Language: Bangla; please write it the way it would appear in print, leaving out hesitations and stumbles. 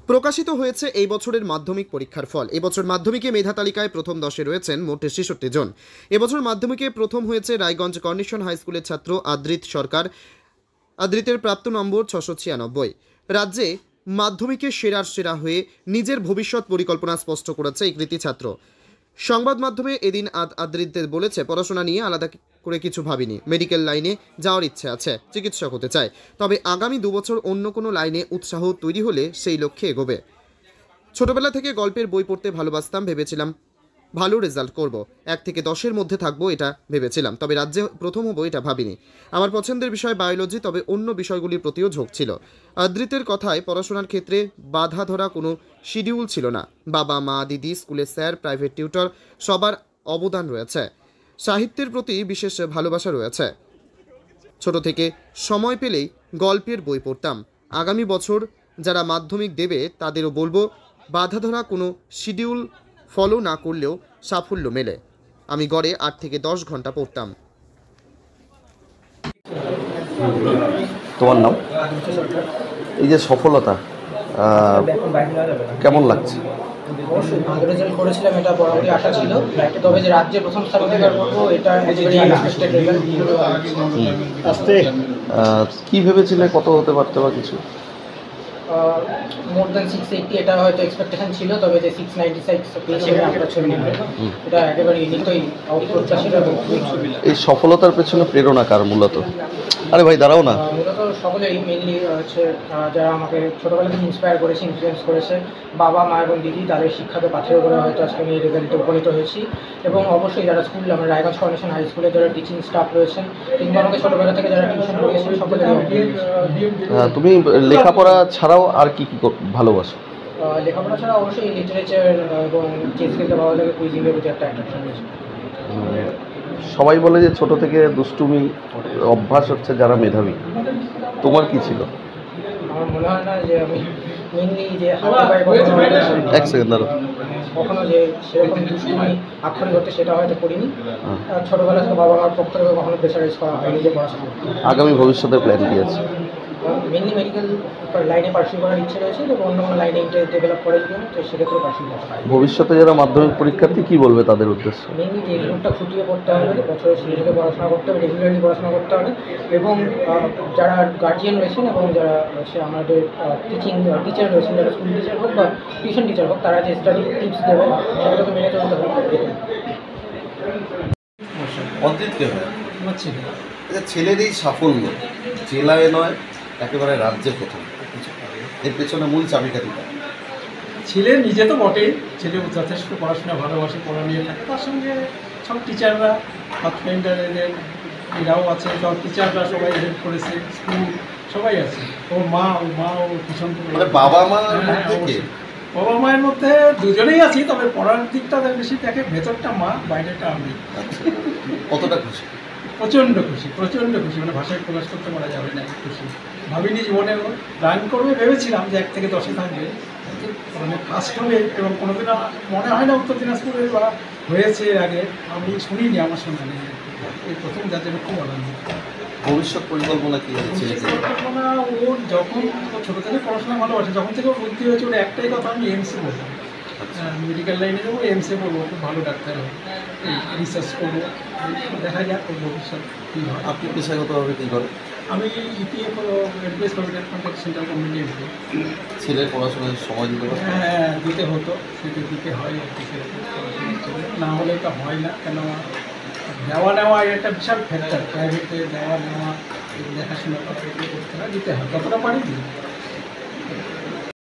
প্রকাশিত হয়েছে এই বছরের মাধ্যমিক পরীক্ষার ফল। এবছর মাধ্যমিকে মেধা তালিকায় প্রথম 10-এ রয়েছেন মোট 66 জন। এবছর মাধ্যমিকে প্রথম হয়েছে রায়গঞ্জ কর্নিশন হাই স্কুলের ছাত্র আদ্রিত সরকার। আদ্রিতের প্রাপ্ত নম্বর 696। রাজ্যে মাধ্যমিকে সেরার সেরা হয়ে নিজের ভবিষ্যৎ পরিকল্পনা স্পষ্ট করেছে এই কৃতি ছাত্র। সংবাদ মাধ্যমে এদিন আদ্রিতদের বলেছে, পড়াশোনা নিয়ে আলাদা করে কিছু ভাবিনি, মেডিকেল লাইনে যাওয়ার ইচ্ছে আছে, চিকিৎসক হতে চায়, তবে আগামী 2 বছর অন্য কোনো লাইনে উৎসাহ তৈরি হলে সেই লক্ষ্যে এগোবে। ছোটবেলা থেকে গল্পের বই পড়তে ভালোবাসতাম, ভেবেছিলাম ভালো রেজাল্ট করব, 1 থেকে 10-এর মধ্যে থাকবো এটা ভেবেছিলাম, তবে রাজ্যে প্রথম হবো এটা ভাবিনি। আমার পছন্দের বিষয় বায়োলজি, তবে অন্য বিষয়গুলির প্রতিও ঝোঁক ছিল। আদ্রিতের কথায় পড়াশোনার ক্ষেত্রে বাধা ধরা কোনো শিডিউল ছিল না। বাবা মা দিদি, স্কুলের স্যার, প্রাইভেট টিউটর সবার অবদান রয়েছে। সাহিত্যের প্রতি বিশেষ ভালোবাসা রয়েছে। ছোট থেকে সময় পেলেই গল্পের বই পড়তাম। আগামী বছর যারা মাধ্যমিক দেবে তাদেরও বলবো, বাধা ধরা কোনো শিডিউল ফলো না করলেও সাফল্য মেলে। আমি গড়ে 8 থেকে 10 ঘন্টা পড়তাম। তোমার নাম? এই যে সফলতা কেমন লাগছে? অবশ্যই ভালো রেজাল্ট করেছিলাম, এটা বরাবরই আশা ছিল, তবে যে রাজ্যে প্রথম স্থান অধিকার করবো এটা কি ভেবেছিলে, কত হতে পারতে বা কিছু? মোর দ্যান 680 এটা হয়তো এক্সপেকটেশন ছিল, তবে যে 696 পেয়েছিলাম আমরা 6 নম্বর, এটা একেবারে ইউনিকই অপ্রত্যাশিত। এই সফলতার পেছনে প্রেরণা কার মূলত? আরে ভাই দাঁড়াও না। মূলত সকলেই মেনলি হচ্ছে যারা আমাকে ছোটোবেলা থেকে ইন্সপায়ার করেছে, ইনফ্লুয়েন্স করেছে, বাবা মা এবং দিদি, তাদের শিক্ষাকে পাথেয় করে হয়তো আজকে আমি এই রেজাল্টে উপনীত হয়েছি। এবং অবশ্যই যারা স্কুল, আমার রায়গঞ্জ কর্নিশন হাই স্কুলে যারা টিচিং স্টাফ রয়েছেন কিংবা আমাকে ছোটোবেলা থেকে যারা টিউশন করিয়েছেন সকলেরই। তুমি লেখাপড়া ছাড়াও আর কি কি ভালোবাসো? লেখাপড়া ছাড়া অবশ্যই লিটারেচার এবং চেস খেলতে ভালো লাগে, কুইজিংয়ের প্রতি একটা অ্যাট্রাকশন রয়েছে। সবাই বলে যে ছোট থেকে দুষ্টুমি অভ্যাস হচ্ছে যারা মেধাবী, তোমার কি ছিল? আমার মনে হয় না যে আমি মেনলি যে হাতে পায়ে এক সেকেন্ড দাঁড়ো, কখনো যে সেরকম দুষ্টুমি আক্ষরিক হতে সেটা হয়তো করিনি। ছোটোবেলা থেকে বাবা মার পক্ষ থেকে কখনো প্রেশারাইজ করা হয়নি যে পড়াশোনা। আগামী ভবিষ্যতের প্ল্যান কি আছে? মেনলি মেডিকেল লাইনে পার্সিউ করার ইচ্ছে রয়েছে, এবং অন্য কোনো লাইনে ইন্টারেস্ট ডেভেলপ করার জন্য, তো সেক্ষেত্রে পার্সিউ করা হয়। ভবিষ্যতে যারা মাধ্যমিক পরীক্ষার্থী কি বলবে তাদের উদ্দেশ্যে? মেনলি যে রুটটা খুঁটিয়ে পড়তে হবে, বছরের শুরু থেকে পড়াশোনা করতে হবে, রেগুলারলি পড়াশোনা করতে হবে, এবং যারা গার্জিয়ান রয়েছেন এবং যারা হচ্ছে আমাদের টিচার রয়েছেন, যারা স্কুল টিচার হোক বা টিউশন টিচার হোক, তারা যে স্টাডি টিপস দেবেন সেগুলোকে মেনে চলতে হবে। অদ্রিতকে হয় ছেলের এই সাফল্য জেলায় নয়, একেবারে রাজ্যে প্রথম, এর পেছনে মূল চাবিকাঠি। ছেলে নিজে তো বটেই, ছেলে যথেষ্ট পড়াশোনা ভালোবাসে, পড়া নিয়ে থাকে, তার সঙ্গে সব টিচাররা, ফ্রেন্ডার এরাও আছে, সব টিচাররা সবাই হেল্প করেছে, স্কুল সবাই আছে, ওর মাও ভীষণ। বাবা মা বাবা মায়ের মধ্যে দুজনেই আছি, তবে পড়ার দিকটা বেশি দেখে, ভেতরটা মা, বাইরেটা আমি। কতটা খুশি? প্রচণ্ড খুশি, মানে ভাষায় প্রকাশ করতে পারা যাবে না খুশি। ভাবিনি জীবনে রান করবে, ভেবেছিলাম যে 1 থেকে 10-এ থাকবে, মানে ফার্স্ট হবে, এবং কোনোদিন মনে হয় না উত্তর দিনাজপুরে বা হয়েছে আগে, আমি শুনিনি, আমার সঙ্গে নেই, এই প্রথম যাদের খুব আনন্দ। ভবিষ্যৎ পরিকল্পনা কী আছে? পরিকল্পনা ওর যখন ছোটো থেকে পড়াশোনা ভালোবাসে, যখন থেকে ওর বুদ্ধি হয়েছে, ওর একটাই কথা, আমি এমসে বলবো, মেডিকেল লাইনে যাবো, এমসে বলবো, খুব ভালো ডাক্তার হবে, রিসার্চ করবো, দেখা যাক ওর ভবিষ্যৎ কী হয়। আপনি পেশাগতভাবে কী করেন? আমি EPF employees provident fund central government employee. ছেলের পড়াশোনায় সময় দিতে পারেন? হ্যাঁ, দিতে হতো, সেটা দিতে হয়, না হলে তো হয় না, কেন দেওয়া নেওয়া একটা বিশাল ফ্যাক্টর, প্রাইভেটে দেওয়া নেওয়া, দেখাশোনা করতে হয়, দিতে হয়, কতটা পারি দিই।